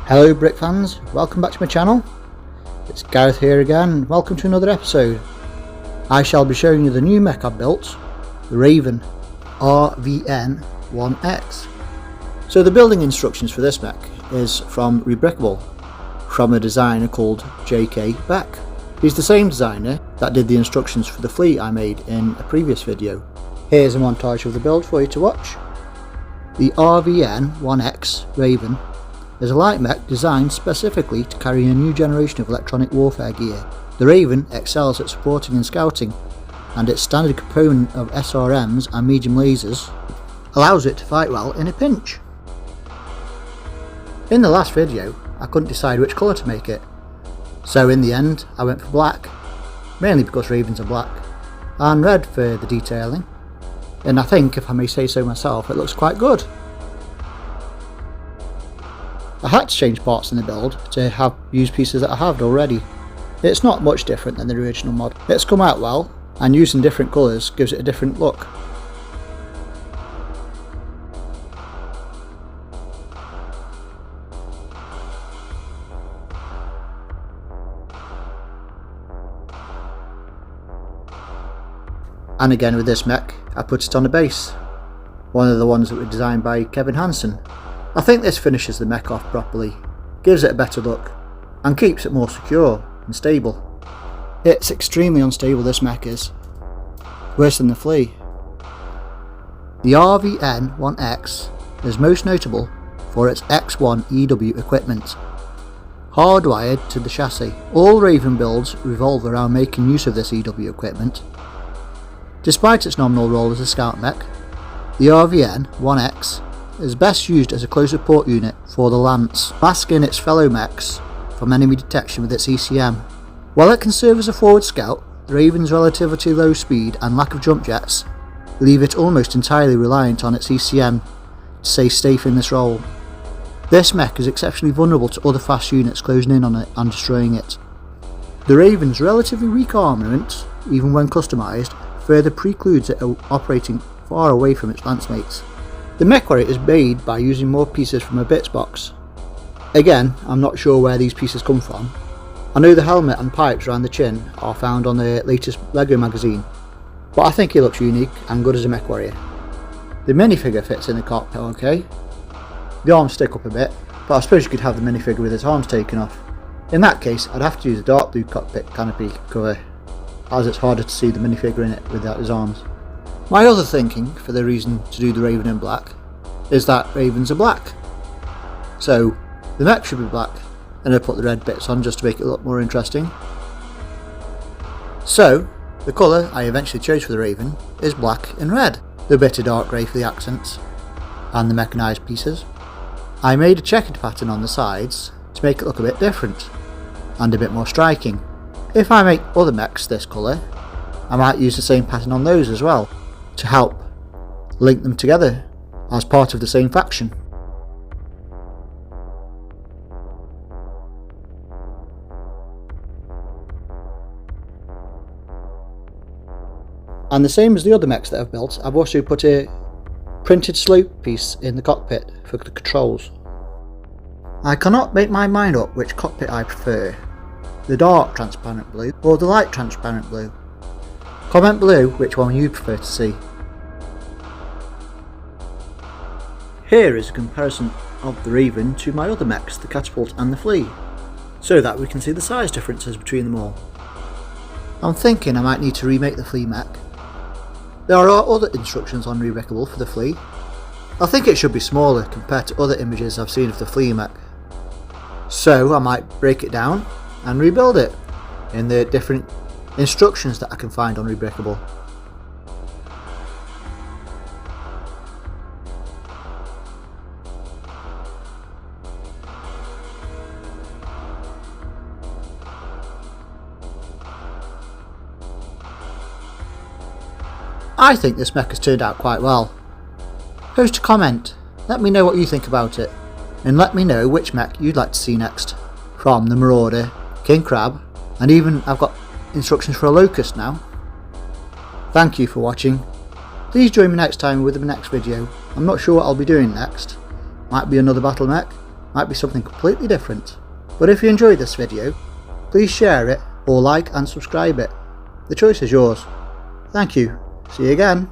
Hello Brick fans, welcome back to my channel. It's Gareth here again, welcome to another episode. I shall be showing you the new mech I've built, the Raven RVN-1X. So the building instructions for this mech is from Re-Brickable, from a designer called JK Beck. He's the same designer that did the instructions for the fleet I made in a previous video. Here's a montage of the build for you to watch. The RVN-1X Raven is a light mech designed specifically to carry a new generation of electronic warfare gear. The Raven excels at supporting and scouting, and its standard component of SRMs and medium lasers allows it to fight well in a pinch. In the last video I couldn't decide which colour to make it, so in the end I went for black, mainly because Ravens are black, and red for the detailing, and I think, if I may say so myself, it looks quite good. I had to change parts in the build to use pieces that I have already. It's not much different than the original mod. It's come out well, and using different colours gives it a different look. And again with this mech, I put it on a base, one of the ones that were designed by Kevin Hansen. I think this finishes the mech off properly, gives it a better look, and keeps it more secure and stable. It's extremely unstable, this mech is, worse than the flea. The RVN-1X is most notable for its X1 EW equipment, hardwired to the chassis. All Raven builds revolve around making use of this EW equipment. Despite its nominal role as a scout mech, the RVN-1X is best used as a close support unit for the Lance, masking its fellow mechs from enemy detection with its ECM. While it can serve as a forward scout, the Raven's relatively low speed and lack of jump jets leave it almost entirely reliant on its ECM to stay safe in this role. This mech is exceptionally vulnerable to other fast units closing in on it and destroying it. The Raven's relatively weak armament, even when customised, further precludes it operating far away from its lance mates. The MechWarrior is made by using more pieces from a bits box. Again, I'm not sure where these pieces come from. I know the helmet and pipes around the chin are found on the latest LEGO magazine, but I think he looks unique and good as a MechWarrior. The minifigure fits in the cockpit okay. The arms stick up a bit, but I suppose you could have the minifigure with its arms taken off. In that case, I'd have to use a dark blue cockpit canopy cover, as it's harder to see the minifigure in it without his arms. My other thinking for the reason to do the Raven in black is that Ravens are black. So the mech should be black, and I put the red bits on just to make it look more interesting. So the colour I eventually chose for the Raven is black and red, the bit of dark grey for the accents and the mechanised pieces. I made a checkered pattern on the sides to make it look a bit different and a bit more striking. If I make other mechs this colour, I might use the same pattern on those as well, to help link them together as part of the same faction. And the same as the other mechs that I've built, I've also put a printed slope piece in the cockpit for the controls. I cannot make my mind up which cockpit I prefer, the dark transparent blue or the light transparent blue. Comment below which one you prefer to see. Here is a comparison of the Raven to my other mechs, the Catapult and the Flea, so that we can see the size differences between them all. I'm thinking I might need to remake the Flea mech. There are other instructions on Re-Brickable for the Flea. I think it should be smaller compared to other images I've seen of the Flea mech, so I might break it down and rebuild it in the different instructions that I can find on Re-Brickable. I think this mech has turned out quite well. Post a comment, let me know what you think about it, and let me know which mech you'd like to see next, from the Marauder, King Crab, and even I've got instructions for a Locust now. Thank you for watching. Please join me next time with the next video. I'm not sure what I'll be doing next. Might be another battle mech, might be something completely different. But if you enjoyed this video, please share it or like and subscribe it. The choice is yours. Thank you. See you again.